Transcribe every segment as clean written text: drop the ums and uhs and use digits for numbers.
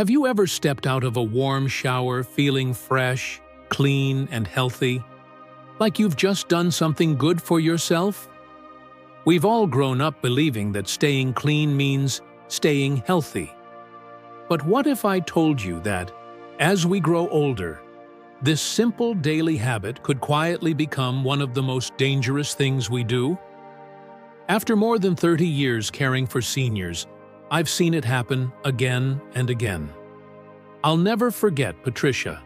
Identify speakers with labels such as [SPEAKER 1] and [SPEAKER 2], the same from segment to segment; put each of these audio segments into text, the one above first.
[SPEAKER 1] Have you ever stepped out of a warm shower feeling fresh, clean, and healthy? Like you've just done something good for yourself? We've all grown up believing that staying clean means staying healthy. But what if I told you that, as we grow older, this simple daily habit could quietly become one of the most dangerous things we do? After more than 30 years caring for seniors, I've seen it happen again and again. I'll never forget Patricia,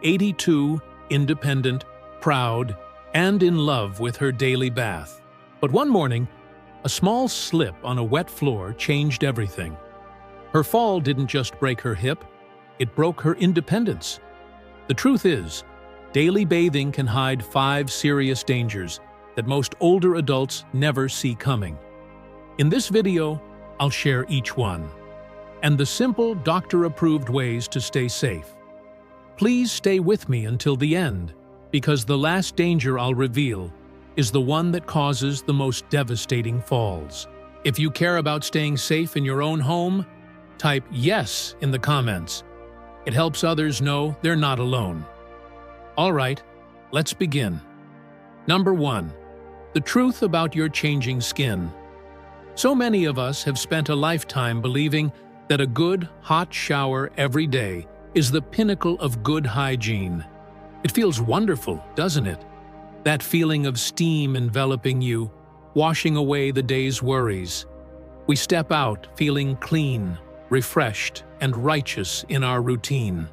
[SPEAKER 1] 82, independent, proud, and in love with her daily bath. But one morning, a small slip on a wet floor changed everything. Her fall didn't just break her hip, it broke her independence. The truth is, daily bathing can hide 5 serious dangers that most older adults never see coming. In this video, I'll share each one, and the simple doctor-approved ways to stay safe. Please stay with me until the end, because the last danger I'll reveal is the one that causes the most devastating falls. If you care about staying safe in your own home, type yes in the comments. It helps others know they're not alone. All right, let's begin. Number 1. The truth about your changing skin. So many of us have spent a lifetime believing that a good, hot shower every day is the pinnacle of good hygiene. It feels wonderful, doesn't it? That feeling of steam enveloping you, washing away the day's worries. We step out feeling clean, refreshed, and righteous in our routine.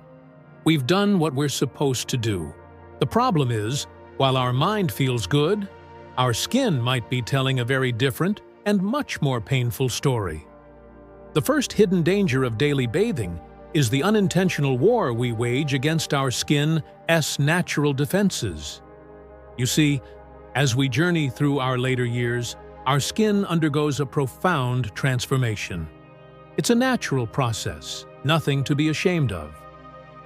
[SPEAKER 1] We've done what we're supposed to do. The problem is, while our mind feels good, our skin might be telling a very different and much more painful story. The first hidden danger of daily bathing is the unintentional war we wage against our skin's natural defenses. You see, as we journey through our later years, our skin undergoes a profound transformation. It's a natural process, nothing to be ashamed of.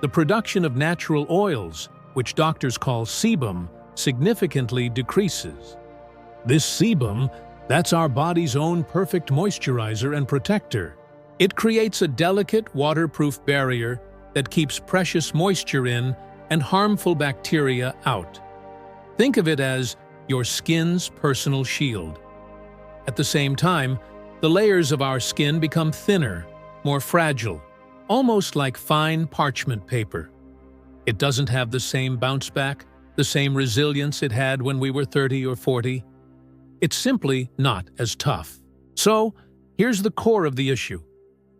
[SPEAKER 1] The production of natural oils, which doctors call sebum, significantly decreases. This sebum, that's our body's own perfect moisturizer and protector. It creates a delicate, waterproof barrier that keeps precious moisture in and harmful bacteria out. Think of it as your skin's personal shield. At the same time, the layers of our skin become thinner, more fragile, almost like fine parchment paper. It doesn't have the same bounce back, the same resilience it had when we were 30 or 40. It's simply not as tough. So, here's the core of the issue.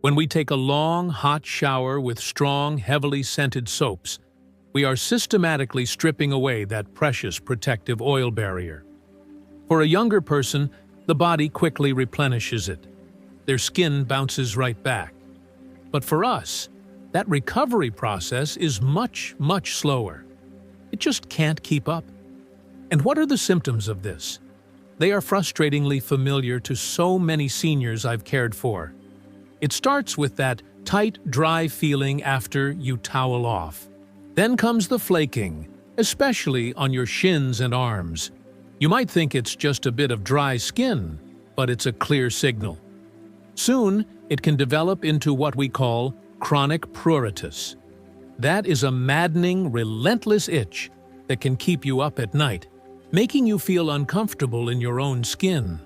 [SPEAKER 1] When we take a long, hot shower with strong, heavily scented soaps, we are systematically stripping away that precious protective oil barrier. For a younger person, the body quickly replenishes it. Their skin bounces right back. But for us, that recovery process is much, much slower. It just can't keep up. And what are the symptoms of this? They are frustratingly familiar to so many seniors I've cared for. It starts with that tight, dry feeling after you towel off. Then comes the flaking, especially on your shins and arms. You might think it's just a bit of dry skin, but it's a clear signal. Soon, it can develop into what we call chronic pruritus. That is a maddening, relentless itch that can keep you up at night, making you feel uncomfortable in your own skin.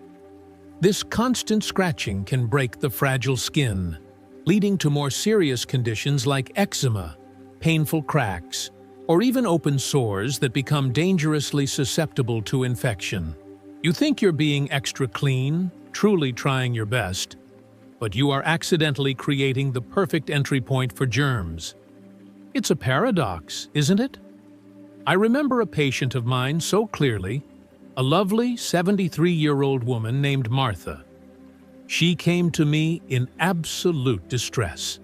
[SPEAKER 1] This constant scratching can break the fragile skin, leading to more serious conditions like eczema, painful cracks, or even open sores that become dangerously susceptible to infection. You think you're being extra clean, truly trying your best, but you are accidentally creating the perfect entry point for germs. It's a paradox, isn't it? I remember a patient of mine so clearly, a lovely 73-year-old woman named Martha. She came to me in absolute distress.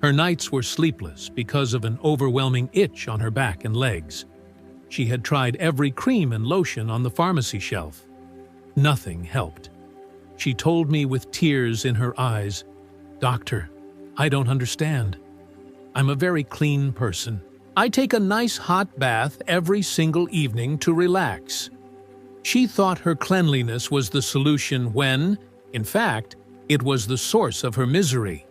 [SPEAKER 1] Her nights were sleepless because of an overwhelming itch on her back and legs. She had tried every cream and lotion on the pharmacy shelf. Nothing helped. She told me with tears in her eyes, "Doctor, I don't understand. I'm a very clean person. I take a nice hot bath every single evening to relax." She thought her cleanliness was the solution when, in fact, it was the source of her misery.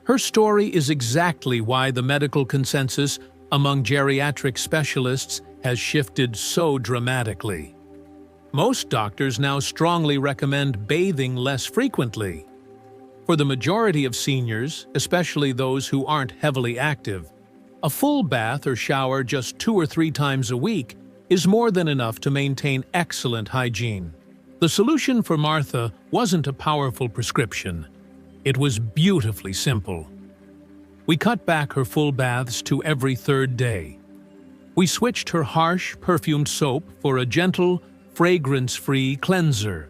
[SPEAKER 1] Her story is exactly why the medical consensus among geriatric specialists has shifted so dramatically. Most doctors now strongly recommend bathing less frequently. For the majority of seniors, especially those who aren't heavily active, a full bath or shower just 2 or 3 times a week is more than enough to maintain excellent hygiene. The solution for Martha wasn't a powerful prescription. It was beautifully simple. We cut back her full baths to every 3rd day. We switched her harsh, perfumed soap for a gentle, fragrance-free cleanser,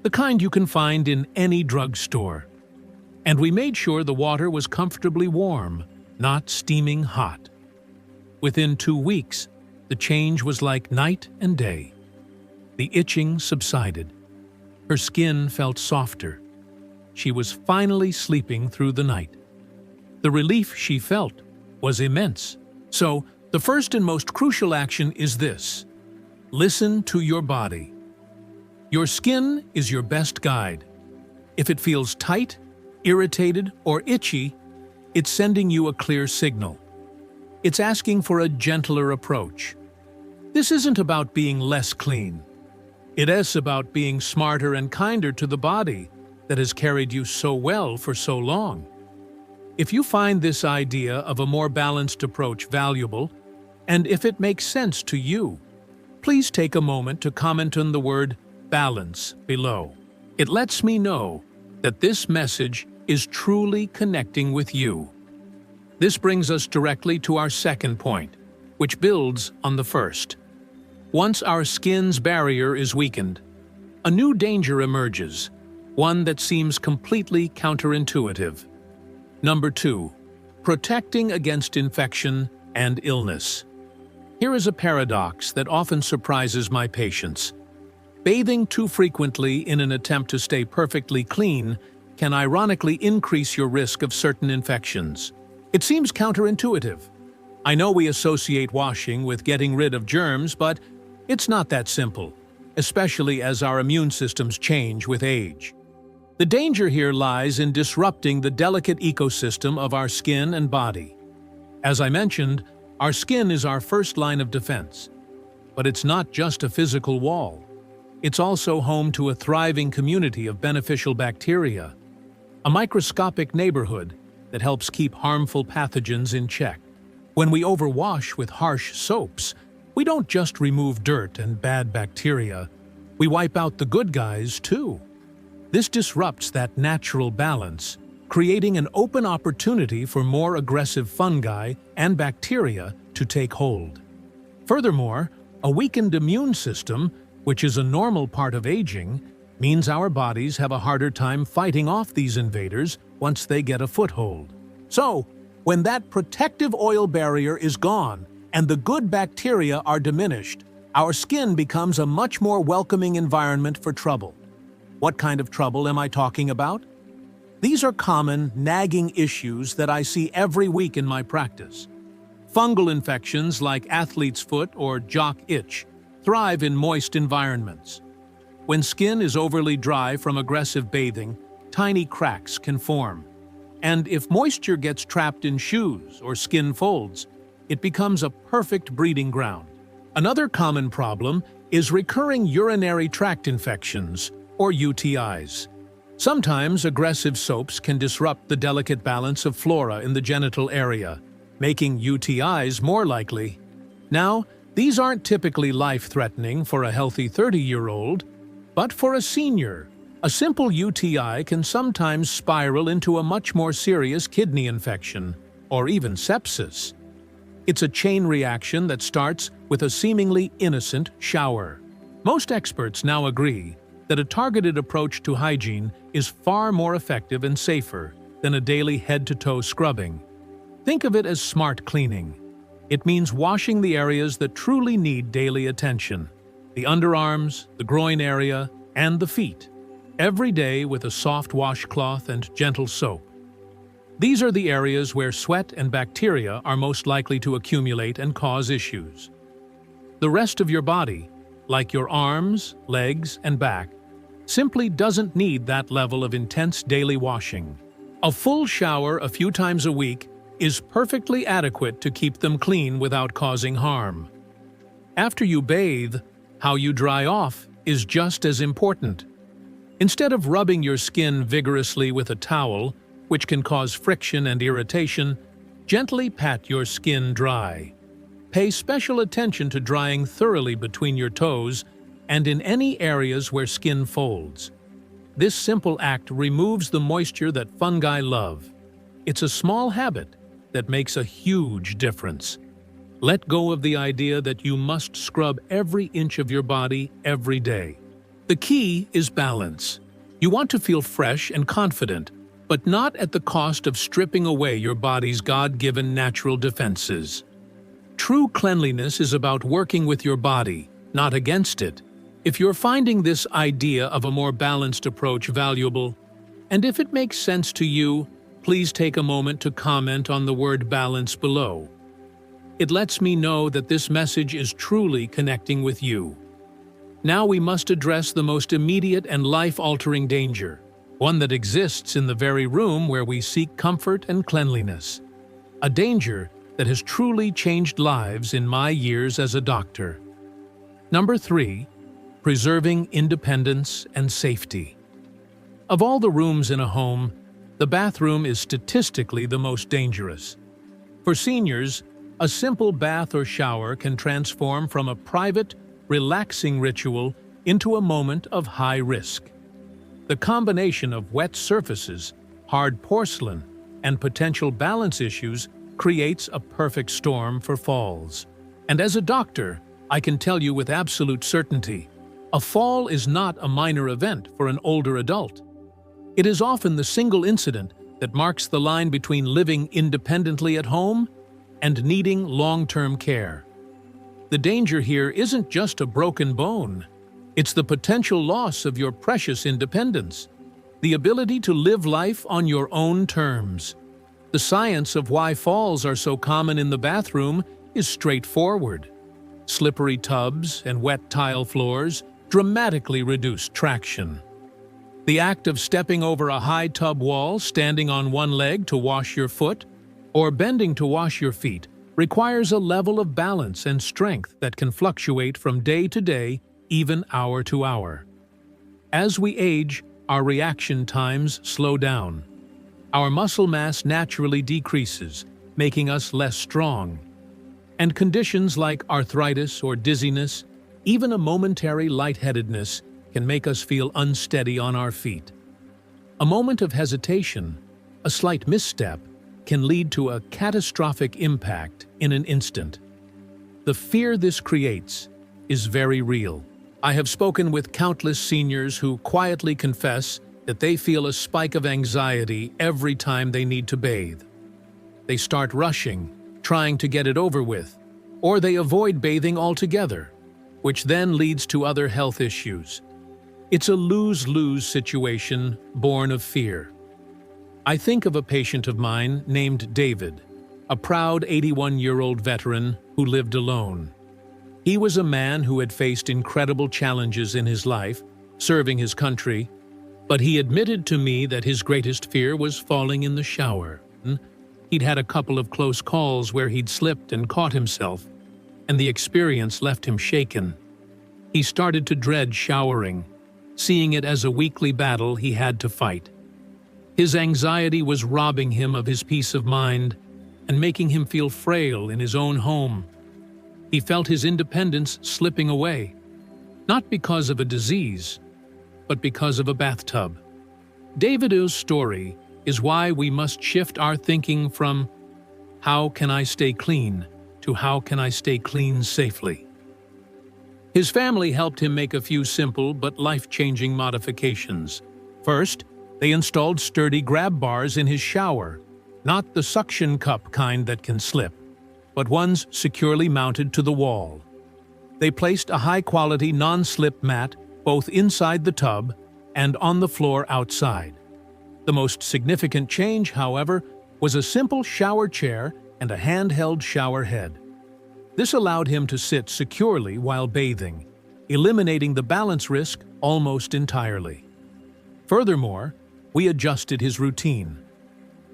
[SPEAKER 1] the kind you can find in any drugstore. And we made sure the water was comfortably warm, not steaming hot. Within 2 weeks, the change was like night and day. The itching subsided. Her skin felt softer. She was finally sleeping through the night. The relief she felt was immense. So, the first and most crucial action is this: listen to your body. Your skin is your best guide. If it feels tight, irritated, or itchy, it's sending you a clear signal. It's asking for a gentler approach. This isn't about being less clean. It is about being smarter and kinder to the body that has carried you so well for so long. If you find this idea of a more balanced approach valuable, and if it makes sense to you, please take a moment to comment on the word balance below. It lets me know that this message is truly connecting with you. This brings us directly to our second point, which builds on the first. Once our skin's barrier is weakened, a new danger emerges, one that seems completely counterintuitive. Number 2, protecting against infection and illness. Here is a paradox that often surprises my patients. Bathing too frequently in an attempt to stay perfectly clean can ironically increase your risk of certain infections. It seems counterintuitive. I know we associate washing with getting rid of germs, but it's not that simple, especially as our immune systems change with age. The danger here lies in disrupting the delicate ecosystem of our skin and body. As I mentioned, our skin is our first line of defense. But it's not just a physical wall. It's also home to a thriving community of beneficial bacteria, a microscopic neighborhood that helps keep harmful pathogens in check. When we overwash with harsh soaps, we don't just remove dirt and bad bacteria, we wipe out the good guys too. This disrupts that natural balance, creating an open opportunity for more aggressive fungi and bacteria to take hold. Furthermore, a weakened immune system, which is a normal part of aging, means our bodies have a harder time fighting off these invaders once they get a foothold. So, when that protective oil barrier is gone and the good bacteria are diminished, our skin becomes a much more welcoming environment for trouble. What kind of trouble am I talking about? These are common, nagging issues that I see every week in my practice. Fungal infections like athlete's foot or jock itch thrive in moist environments. When skin is overly dry from aggressive bathing, tiny cracks can form. And if moisture gets trapped in shoes or skin folds, it becomes a perfect breeding ground. Another common problem is recurring urinary tract infections, or UTIs. Sometimes aggressive soaps can disrupt the delicate balance of flora in the genital area, making UTIs more likely. Now, these aren't typically life-threatening for a healthy 30-year-old, but for a senior, a simple UTI can sometimes spiral into a much more serious kidney infection, or even sepsis. It's a chain reaction that starts with a seemingly innocent shower. Most experts now agree that a targeted approach to hygiene is far more effective and safer than a daily head-to-toe scrubbing. Think of it as smart cleaning. It means washing the areas that truly need daily attention: the underarms, the groin area, and the feet, every day with a soft washcloth and gentle soap. These are the areas where sweat and bacteria are most likely to accumulate and cause issues. The rest of your body, like your arms, legs, and back, simply doesn't need that level of intense daily washing. A full shower a few times a week is perfectly adequate to keep them clean without causing harm. After you bathe, how you dry off is just as important. Instead of rubbing your skin vigorously with a towel, which can cause friction and irritation, gently pat your skin dry. Pay special attention to drying thoroughly between your toes and in any areas where skin folds. This simple act removes the moisture that fungi love. It's a small habit that makes a huge difference. Let go of the idea that you must scrub every inch of your body every day. The key is balance. You want to feel fresh and confident, but not at the cost of stripping away your body's God-given natural defenses. True cleanliness is about working with your body, not against it. If you're finding this idea of a more balanced approach valuable, and if it makes sense to you, please take a moment to comment on the word balance below. It lets me know that this message is truly connecting with you. Now we must address the most immediate and life-altering danger, one that exists in the very room where we seek comfort and cleanliness. A danger that has truly changed lives in my years as a doctor. Number 3. Preserving independence and safety. Of all the rooms in a home, the bathroom is statistically the most dangerous. For seniors, a simple bath or shower can transform from a private, relaxing ritual into a moment of high risk. The combination of wet surfaces, hard porcelain, and potential balance issues creates a perfect storm for falls. And as a doctor, I can tell you with absolute certainty, a fall is not a minor event for an older adult. It is often the single incident that marks the line between living independently at home and needing long-term care. The danger here isn't just a broken bone. It's the potential loss of your precious independence, the ability to live life on your own terms. The science of why falls are so common in the bathroom is straightforward. Slippery tubs and wet tile floors dramatically reduce traction. The act of stepping over a high tub wall, standing on one leg to wash your foot, or bending to wash your feet requires a level of balance and strength that can fluctuate from day to day, even hour to hour. As we age, our reaction times slow down. Our muscle mass naturally decreases, making us less strong. And conditions like arthritis or dizziness, even a momentary lightheadedness, can make us feel unsteady on our feet. A moment of hesitation, a slight misstep, can lead to a catastrophic impact in an instant. The fear this creates is very real. I have spoken with countless seniors who quietly confess that they feel a spike of anxiety every time they need to bathe. They start rushing, trying to get it over with, or they avoid bathing altogether, which then leads to other health issues. It's a lose-lose situation born of fear. I think of a patient of mine named David, a proud 81-year-old veteran who lived alone. He was a man who had faced incredible challenges in his life, serving his country, but he admitted to me that his greatest fear was falling in the shower. He'd had a couple of close calls where he'd slipped and caught himself, and the experience left him shaken. He started to dread showering, seeing it as a weekly battle he had to fight. His anxiety was robbing him of his peace of mind and making him feel frail in his own home. He felt his independence slipping away, not because of a disease, but because of a bathtub. David's story is why we must shift our thinking from "how can I stay clean" to "how can I stay clean safely?" His family helped him make a few simple but life-changing modifications. First, they installed sturdy grab bars in his shower, not the suction cup kind that can slip, but ones securely mounted to the wall. They placed a high-quality non-slip mat both inside the tub and on the floor outside. The most significant change, however, was a simple shower chair and a handheld shower head. This allowed him to sit securely while bathing, eliminating the balance risk almost entirely. Furthermore, we adjusted his routine.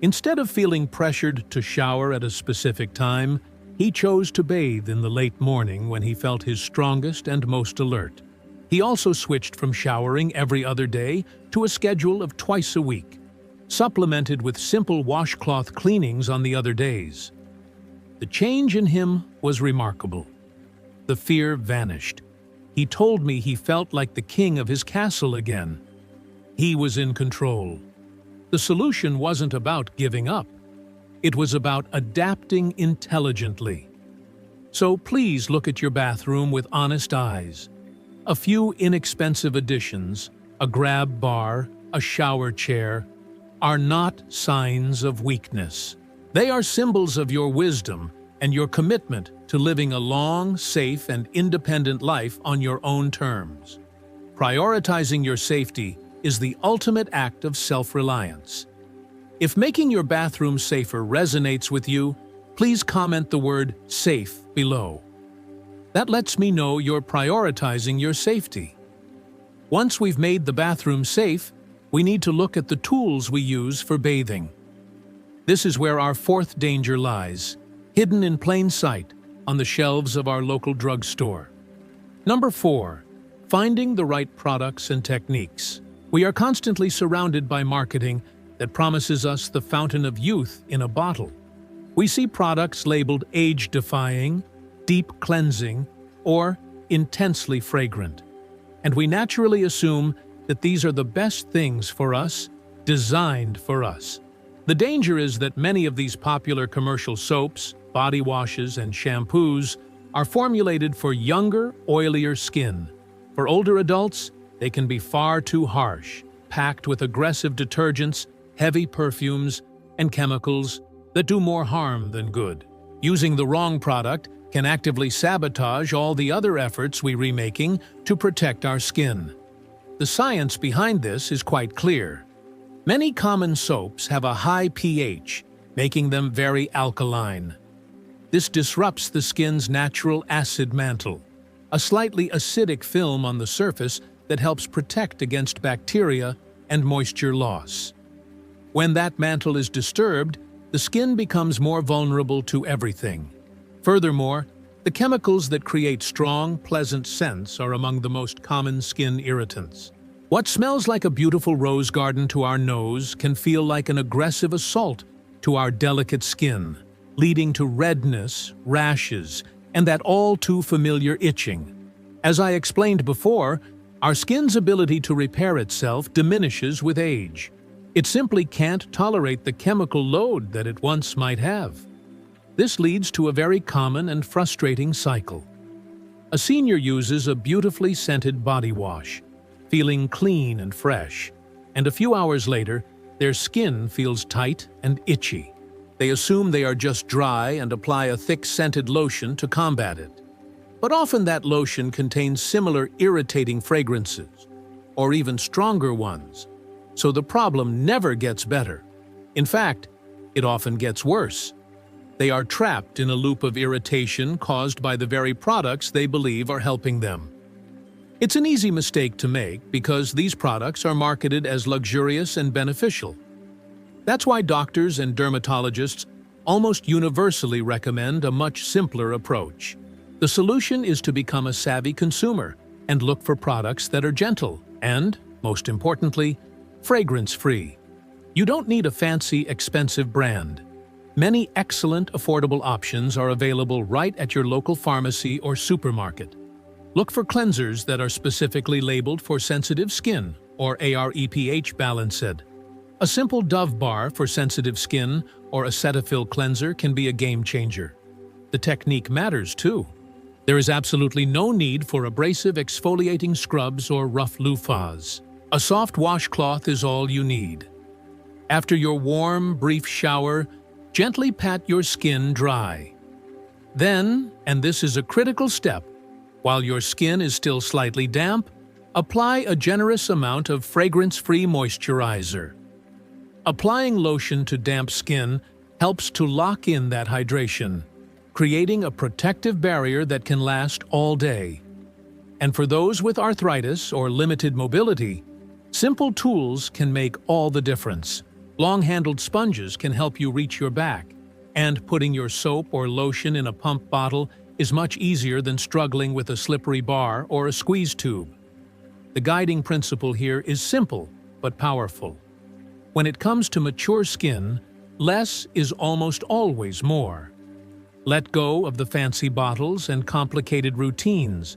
[SPEAKER 1] Instead of feeling pressured to shower at a specific time, he chose to bathe in the late morning when he felt his strongest and most alert. He also switched from showering every other day to a schedule of twice a week, supplemented with simple washcloth cleanings on the other days. The change in him was remarkable. The fear vanished. He told me he felt like the king of his castle again. He was in control. The solution wasn't about giving up. It was about adapting intelligently. So please look at your bathroom with honest eyes. A few inexpensive additions, a grab bar, a shower chair, are not signs of weakness. They are symbols of your wisdom and your commitment to living a long, safe, and independent life on your own terms. Prioritizing your safety is the ultimate act of self-reliance. If making your bathroom safer resonates with you, please comment the word "safe" below. That lets me know you're prioritizing your safety. Once we've made the bathroom safe, we need to look at the tools we use for bathing. This is where our fourth danger lies, hidden in plain sight on the shelves of our local drugstore. Number 4. Finding the right products and techniques. We are constantly surrounded by marketing that promises us the fountain of youth in a bottle. We see products labeled age-defying, deep cleansing, or intensely fragrant. And we naturally assume that these are the best things for us, designed for us. The danger is that many of these popular commercial soaps, body washes, and shampoos are formulated for younger, oilier skin. For older adults, they can be far too harsh, packed with aggressive detergents, heavy perfumes, and chemicals that do more harm than good. Using the wrong product can actively sabotage all the other efforts we're making to protect our skin. The science behind this is quite clear. Many common soaps have a high pH, making them very alkaline. This disrupts the skin's natural acid mantle, a slightly acidic film on the surface that helps protect against bacteria and moisture loss. When that mantle is disturbed, the skin becomes more vulnerable to everything. Furthermore, the chemicals that create strong, pleasant scents are among the most common skin irritants. What smells like a beautiful rose garden to our nose can feel like an aggressive assault to our delicate skin, leading to redness, rashes, and that all-too-familiar itching. As I explained before, our skin's ability to repair itself diminishes with age. It simply can't tolerate the chemical load that it once might have. This leads to a very common and frustrating cycle. A senior uses a beautifully scented body wash, feeling clean and fresh, and a few hours later, their skin feels tight and itchy. They assume they are just dry and apply a thick scented lotion to combat it. But often that lotion contains similar irritating fragrances, or even stronger ones, so the problem never gets better. In fact, it often gets worse. They are trapped in a loop of irritation caused by the very products they believe are helping them. It's an easy mistake to make because these products are marketed as luxurious and beneficial. That's why doctors and dermatologists almost universally recommend a much simpler approach. The solution is to become a savvy consumer and look for products that are gentle and, most importantly, fragrance-free. You don't need a fancy, expensive brand. Many excellent, affordable options are available right at your local pharmacy or supermarket. Look for cleansers that are specifically labeled for sensitive skin or AREPH balanced. A simple Dove bar for sensitive skin or a Cetaphil cleanser can be a game changer. The technique matters too. There is absolutely no need for abrasive exfoliating scrubs or rough loofahs. A soft washcloth is all you need. After your warm, brief shower, gently pat your skin dry. Then, and this is a critical step, while your skin is still slightly damp, apply a generous amount of fragrance-free moisturizer. Applying lotion to damp skin helps to lock in that hydration, creating a protective barrier that can last all day. And for those with arthritis or limited mobility, simple tools can make all the difference. Long-handled sponges can help you reach your back, and putting your soap or lotion in a pump bottle is much easier than struggling with a slippery bar or a squeeze tube. The guiding principle here is simple but powerful. When it comes to mature skin, less is almost always more. Let go of the fancy bottles and complicated routines.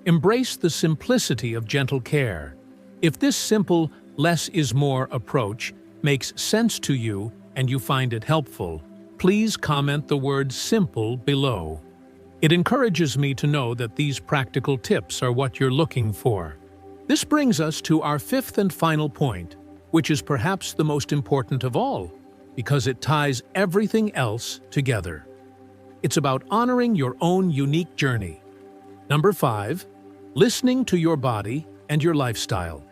[SPEAKER 1] Embrace the simplicity of gentle care. If this simple, less is more approach makes sense to you and you find it helpful, please comment the word simple below. It encourages me to know that these practical tips are what you're looking for. This brings us to our fifth and final point, which is perhaps the most important of all, because it ties everything else together. It's about honoring your own unique journey. Number 5, listening to your body and your lifestyle.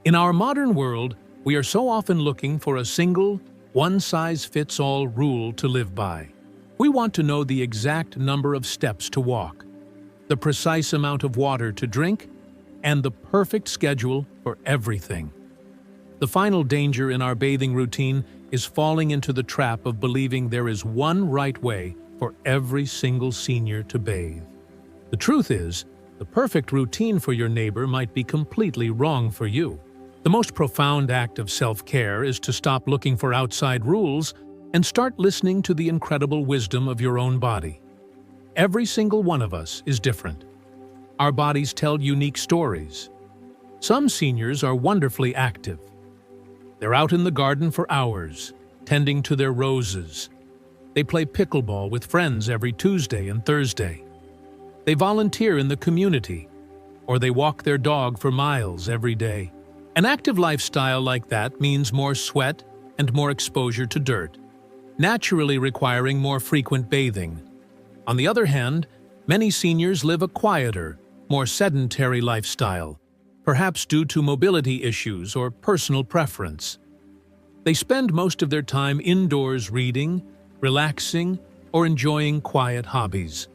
[SPEAKER 1] In our modern world, we are so often looking for a single, one-size-fits-all rule to live by. We want to know the exact number of steps to walk, the precise amount of water to drink, and the perfect schedule for everything. The final danger in our bathing routine is falling into the trap of believing there is one right way for every single senior to bathe. The truth is, the perfect routine for your neighbor might be completely wrong for you. The most profound act of self-care is to stop looking for outside rules and start listening to the incredible wisdom of your own body. Every single one of us is different. Our bodies tell unique stories. Some seniors are wonderfully active. They're out in the garden for hours, tending to their roses. They play pickleball with friends every Tuesday and Thursday. They volunteer in the community, or they walk their dog for miles every day. An active lifestyle like that means more sweat and more exposure to dirt, naturally requiring more frequent bathing. On the other hand, many seniors live a quieter, more sedentary lifestyle, perhaps due to mobility issues or personal preference. They spend most of their time indoors reading, relaxing, or enjoying quiet hobbies.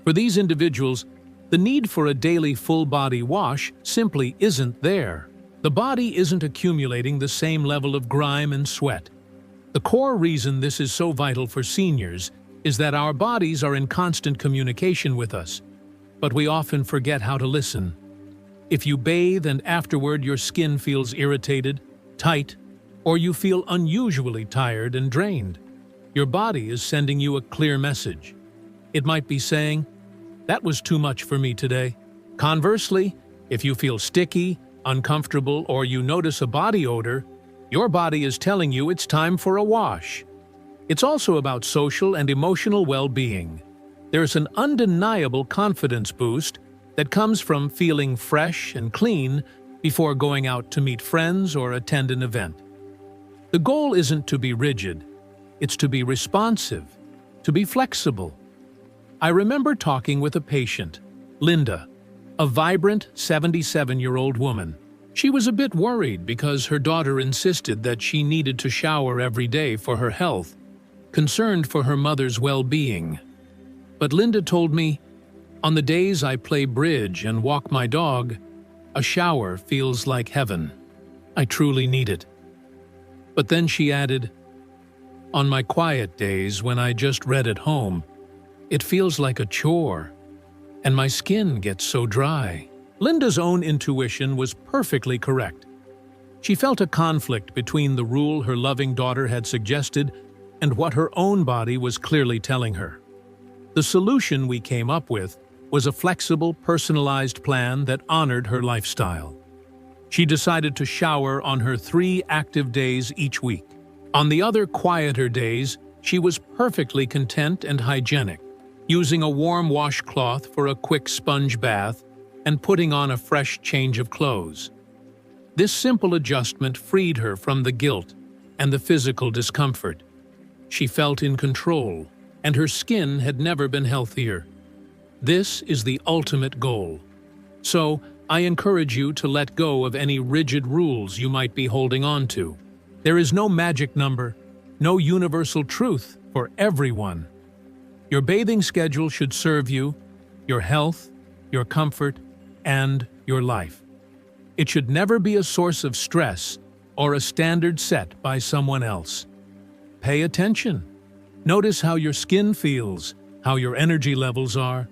[SPEAKER 1] For these individuals, the need for a daily full-body wash simply isn't there. The body isn't accumulating the same level of grime and sweat. The core reason this is so vital for seniors is that our bodies are in constant communication with us, but we often forget how to listen. If you bathe and afterward your skin feels irritated, tight, or you feel unusually tired and drained, your body is sending you a clear message. It might be saying, "That was too much for me today." Conversely, if you feel sticky, uncomfortable, or you notice a body odor, your body is telling you it's time for a wash. It's also about social and emotional well-being. There's an undeniable confidence boost that comes from feeling fresh and clean before going out to meet friends or attend an event. The goal isn't to be rigid, it's to be responsive, to be flexible. I remember talking with a patient, Linda, a vibrant 77-year-old woman. She was a bit worried because her daughter insisted that she needed to shower every day for her health, concerned for her mother's well-being. But Linda told me, "On the days I play bridge and walk my dog, a shower feels like heaven. I truly need it." But then she added, "On my quiet days when I just read at home, it feels like a chore, and my skin gets so dry." Linda's own intuition was perfectly correct. She felt a conflict between the rule her loving daughter had suggested and what her own body was clearly telling her. The solution we came up with was a flexible, personalized plan that honored her lifestyle. She decided to shower on her 3 active days each week. On the other quieter days, she was perfectly content and hygienic, using a warm washcloth for a quick sponge bath and putting on a fresh change of clothes. This simple adjustment freed her from the guilt and the physical discomfort. She felt in control, and her skin had never been healthier. This is the ultimate goal. So, I encourage you to let go of any rigid rules you might be holding on to. There is no magic number, no universal truth for everyone. Your bathing schedule should serve you, your health, your comfort, and your life. It should never be a source of stress, or a standard set by someone else. Pay attention. Notice how your skin feels, how your energy levels are.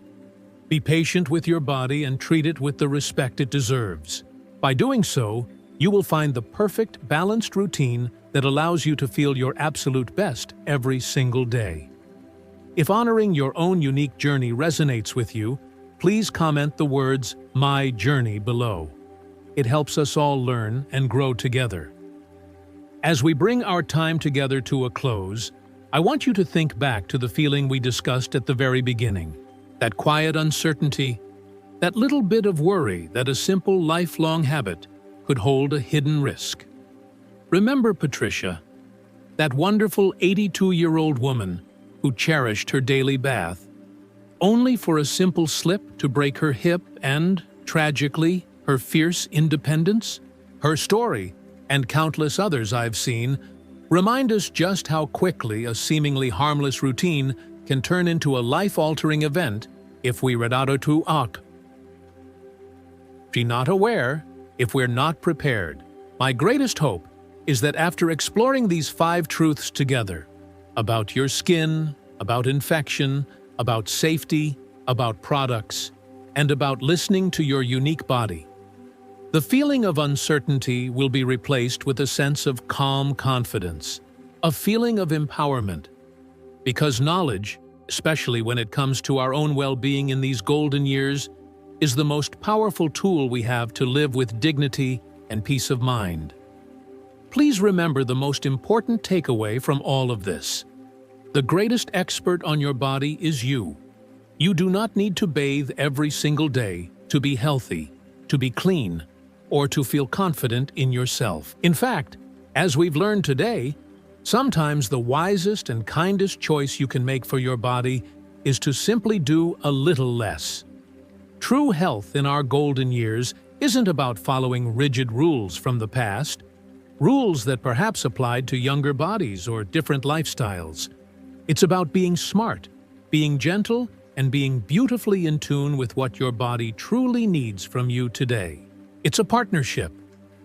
[SPEAKER 1] Be patient with your body and treat it with the respect it deserves. By doing so, you will find the perfect, balanced routine that allows you to feel your absolute best every single day. If honoring your own unique journey resonates with you, please comment the words "My Journey" below. It helps us all learn and grow together. As we bring our time together to a close, I want you to think back to the feeling we discussed at the very beginning. That quiet uncertainty, that little bit of worry that a simple lifelong habit could hold a hidden risk. Remember Patricia, that wonderful 82-year-old woman who cherished her daily bath, only for a simple slip to break her hip and, tragically, her fierce independence? Her story, and countless others I've seen, remind us just how quickly a seemingly harmless routine can turn into a life-altering event if we redato to act. If we're not aware, if we're not prepared. My greatest hope is that after exploring these 5 truths together, about your skin, about infection, about safety, about products, and about listening to your unique body, the feeling of uncertainty will be replaced with a sense of calm confidence, a feeling of empowerment. Because knowledge, especially when it comes to our own well-being in these golden years, is the most powerful tool we have to live with dignity and peace of mind. Please remember the most important takeaway from all of this. The greatest expert on your body is you. You do not need to bathe every single day to be healthy, to be clean, or to feel confident in yourself. In fact, as we've learned today, sometimes the wisest and kindest choice you can make for your body is to simply do a little less. True health in our golden years isn't about following rigid rules from the past, rules that perhaps applied to younger bodies or different lifestyles. It's about being smart, being gentle, and being beautifully in tune with what your body truly needs from you today. It's a partnership,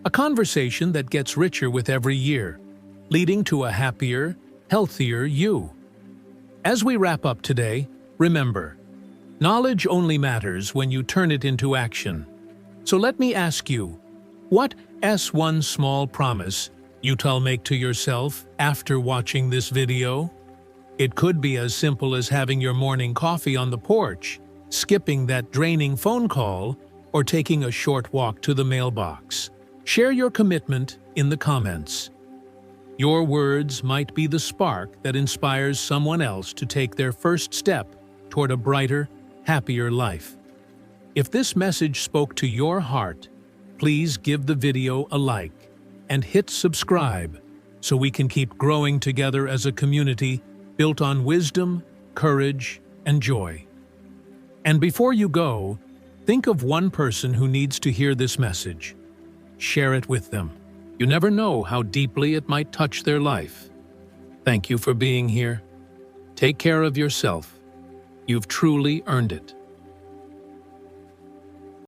[SPEAKER 1] a conversation that gets richer with every year, leading to a happier, healthier you. As we wrap up today, remember, knowledge only matters when you turn it into action. So let me ask you, what's one small promise you'll make to yourself after watching this video? It could be as simple as having your morning coffee on the porch, skipping that draining phone call, or taking a short walk to the mailbox. Share your commitment in the comments. Your words might be the spark that inspires someone else to take their first step toward a brighter, happier life. If this message spoke to your heart, please give the video a like and hit subscribe so we can keep growing together as a community built on wisdom, courage, and joy. And before you go, think of one person who needs to hear this message. Share it with them. You never know how deeply it might touch their life. Thank you for being here. Take care of yourself. You've truly earned it.